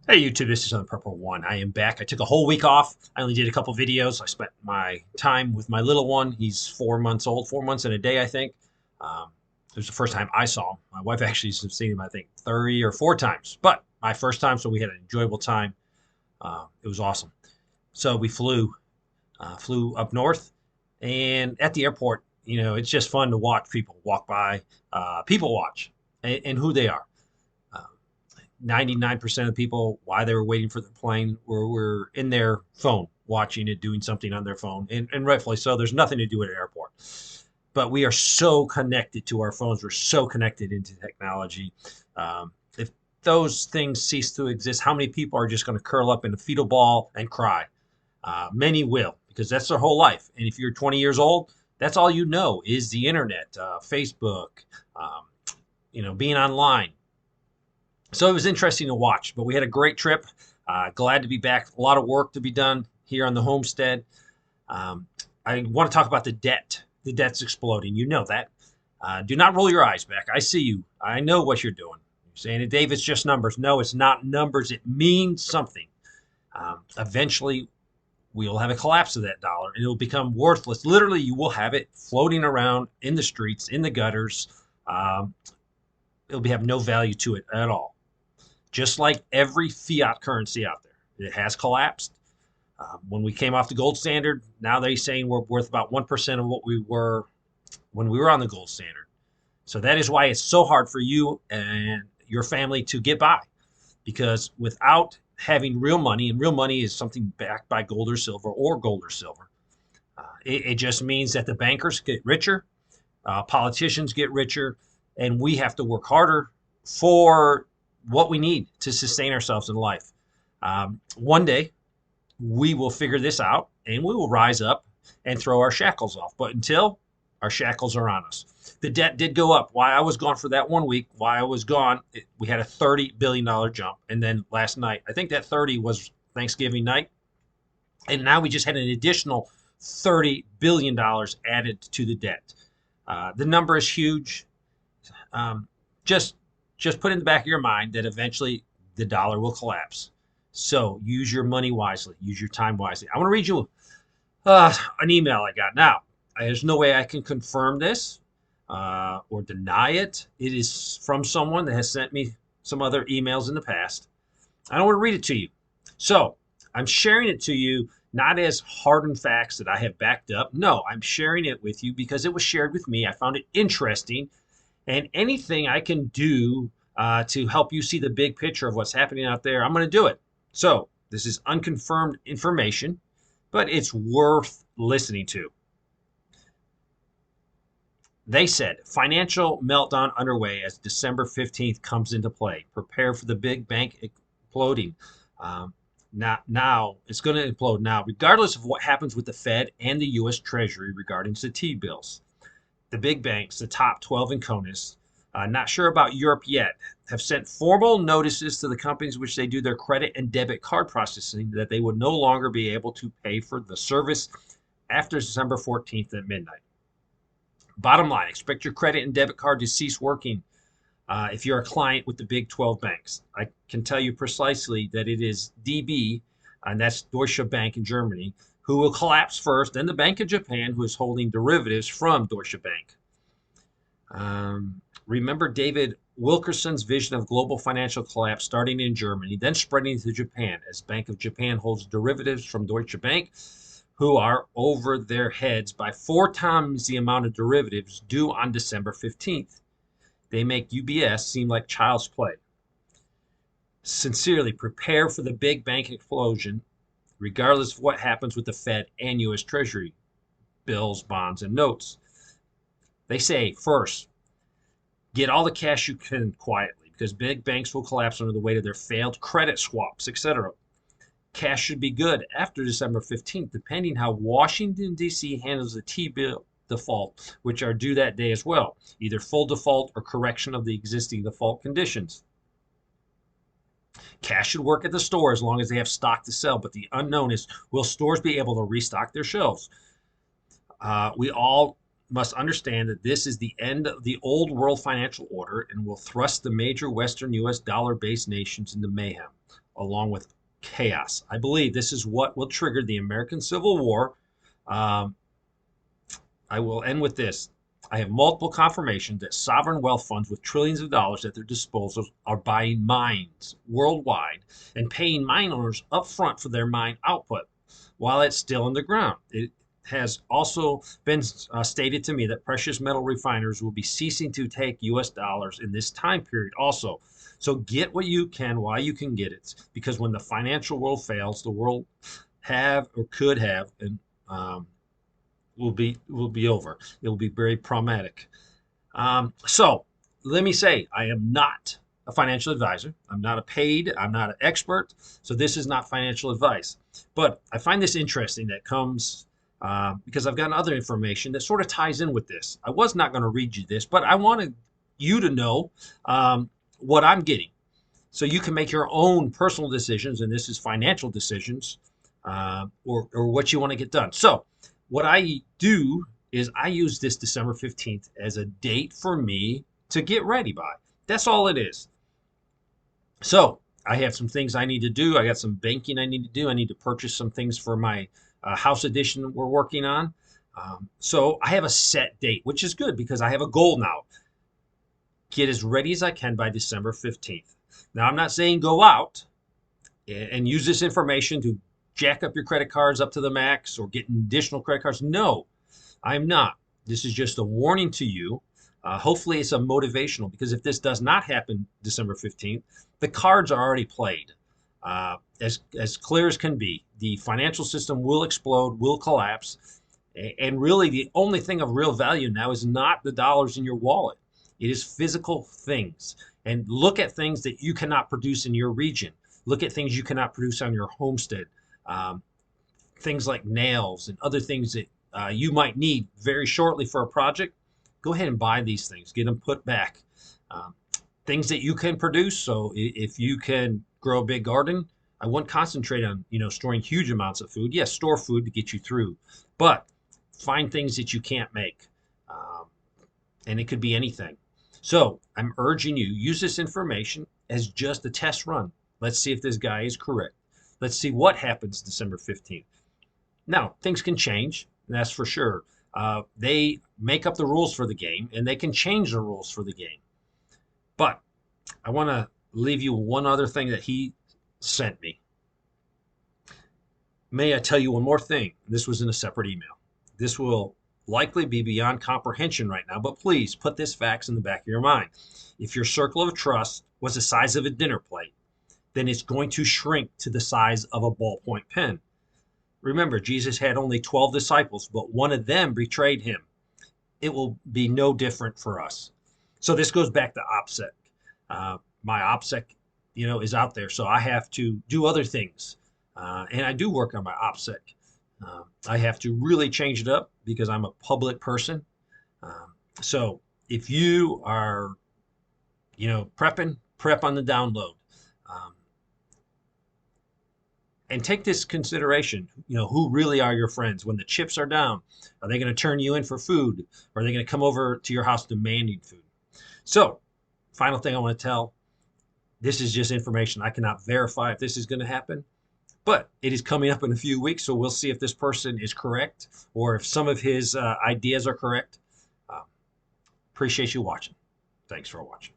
Hey YouTube, this is on Purple One. I am back. I took a whole week off. I only did a couple videos. I spent my time with my little one. He's 4 months old, 4 months and a day, I think. It was the first time I saw him. My wife actually has seen him, I think, 30 or 4 times. But my first time, so we had an enjoyable time. It was awesome. So we flew up north, and at the airport, it's just fun to watch people walk by, people watch, and who they are. Uh, 99% of people, why they were waiting for the plane, were in their phone, watching it, doing something on their phone, and rightfully so. There's nothing to do at an airport. But we are so connected to our phones. We're so connected into technology. If those things cease to exist, how many people are just going to curl up in a fetal ball and cry? Many will, because that's their whole life. And if you're 20 years old, that's all you know is the internet, Facebook, um, being online. So it was interesting to watch, but we had a great trip. Glad to be back. A lot of work to be done here on the homestead. Um, I want to talk about the debt. The debt's exploding. You know that. Do not roll your eyes back. I see you. I know what you're doing. You're saying, Dave, it's just numbers. No, it's not numbers. It means something. Eventually, we'll have a collapse of that dollar and it'll become worthless. Literally, you will have it floating around in the streets, in the gutters. Um, it'll have no value to it at all. Just like every fiat currency out there, it has collapsed. When we came off the gold standard, now they're saying we're worth about 1% of what we were when we were on the gold standard. So that is why it's so hard for you and your family to get by, because without having real money, and real money is something backed by gold or silver, it just means that the bankers get richer, politicians get richer, and we have to work harder for what we need to sustain ourselves in life. One day, we will figure this out and we will rise up and throw our shackles off. But until our shackles are on us, the debt did go up. While I was gone for that 1 week, while I was gone, we had a $30 billion jump. And then last night, I think that 30 was Thanksgiving night. And now we just had an additional $30 billion added to the debt. The number is huge. Um, just just put in the back of your mind that eventually the dollar will collapse. So use your money wisely, use your time wisely. I want to read you an email I got. Now, there's no way I can confirm this or deny it. It is from someone that has sent me some other emails in the past. I don't want to read it to you. So I'm sharing it to you not as hardened facts that I have backed up. No, I'm sharing it with you because it was shared with me. I found it interesting, and anything I can do to help you see the big picture of what's happening out there, I'm going to do it. So this is unconfirmed information, but it's worth listening to. They said financial meltdown underway as December 15th comes into play. Prepare for the big bank imploding. Now it's going to implode now, regardless of what happens with the Fed and the U.S. Treasury regarding the T-bills. The big banks, the top 12 in CONUS, not sure about Europe yet, have sent formal notices to the companies which they do their credit and debit card processing that they would no longer be able to pay for the service after December 14th at midnight. Bottom line, expect your credit and debit card to cease working if you're a client with the big 12 banks. I can tell you precisely that it is DB, and that's Deutsche Bank in Germany, who will collapse first, then the Bank of Japan, who is holding derivatives from Deutsche Bank. Remember David Wilkerson's vision of global financial collapse starting in Germany, then spreading to Japan as Bank of Japan holds derivatives from Deutsche Bank, who are over their heads by 4 times the amount of derivatives due on December 15th. They make UBS seem like child's play. Sincerely, prepare for the big bank explosion, regardless of what happens with the Fed and U.S. Treasury bills, bonds, and notes. They say, first, get all the cash you can quietly, because big banks will collapse under the weight of their failed credit swaps, etc. Cash should be good after December 15th, depending how Washington, D.C. handles the T-bill default, which are due that day as well, either full default or correction of the existing default conditions. Cash should work at the store as long as they have stock to sell, but the unknown is, will stores be able to restock their shelves? We all must understand that this is the end of the old world financial order and will thrust the major Western U.S. dollar-based nations into mayhem. along with chaos. I believe this is what will trigger the American Civil War. Um, I will end with this. I have multiple confirmations that sovereign wealth funds with trillions of dollars at their disposal are buying mines worldwide and paying mine owners upfront for their mine output while it's still in the ground. It has also been stated to me that precious metal refiners will be ceasing to take U.S. dollars in this time period also. So get what you can while you can get it, because when the financial world fails, the world have or could have, and will be over. It will be very traumatic. So let me say, I am not a financial advisor. I'm not a paid. I'm not an expert. So this is not financial advice. But I find this interesting that comes because I've gotten other information that sort of ties in with this. I was not going to read you this, but I wanted you to know what I'm getting, so you can make your own personal decisions. And this is financial decisions, or what you want to get done. So what I do is I use this December 15th as a date for me to get ready by. That's all it is. So I have some things I need to do. I got some banking I need to do. I need to purchase some things for my house edition we're working on. So I have a set date, which is good because I have a goal now. Get as ready as I can by December 15th. Now, I'm not saying go out and use this information to jack up your credit cards up to the max or get additional credit cards. No, I'm not. This is just a warning to you. Hopefully it's a motivational, because if this does not happen December 15th, the cards are already played. As clear as can be, the financial system will explode, will collapse. And really the only thing of real value now is not the dollars in your wallet. It is physical things. And look at things that you cannot produce in your region. Look at things you cannot produce on your homestead. Things like nails and other things that you might need very shortly for a project. Go ahead and buy these things. Get them put back. Things that you can produce. So if you can grow a big garden, I wouldn't concentrate on storing huge amounts of food. Yes, store food to get you through, but find things that you can't make, and it could be anything. So I'm urging you, use this information as just a test run. Let's see if this guy is correct. Let's see what happens December 15th. Now, things can change, that's for sure. They make up the rules for the game, and they can change the rules for the game. But I want to leave you one other thing that he sent me. May I tell you one more thing? This was in a separate email. This will likely be beyond comprehension right now, but please put this facts in the back of your mind. If your circle of trust was the size of a dinner plate, then it's going to shrink to the size of a ballpoint pen. Remember, Jesus had only 12 disciples, but one of them betrayed him. It will be no different for us. So this goes back to OPSEC. My OPSEC, is out there, so I have to do other things. And I do work on my OPSEC. I have to really change it up because I'm a public person. So if you are, prepping, prep on the download. And take this consideration, who really are your friends? When the chips are down, are they going to turn you in for food? Or are they going to come over to your house demanding food? So, final thing I want to tell, this is just information. I cannot verify if this is going to happen, but it is coming up in a few weeks. So we'll see if this person is correct or if some of his ideas are correct. Appreciate you watching. Thanks for watching.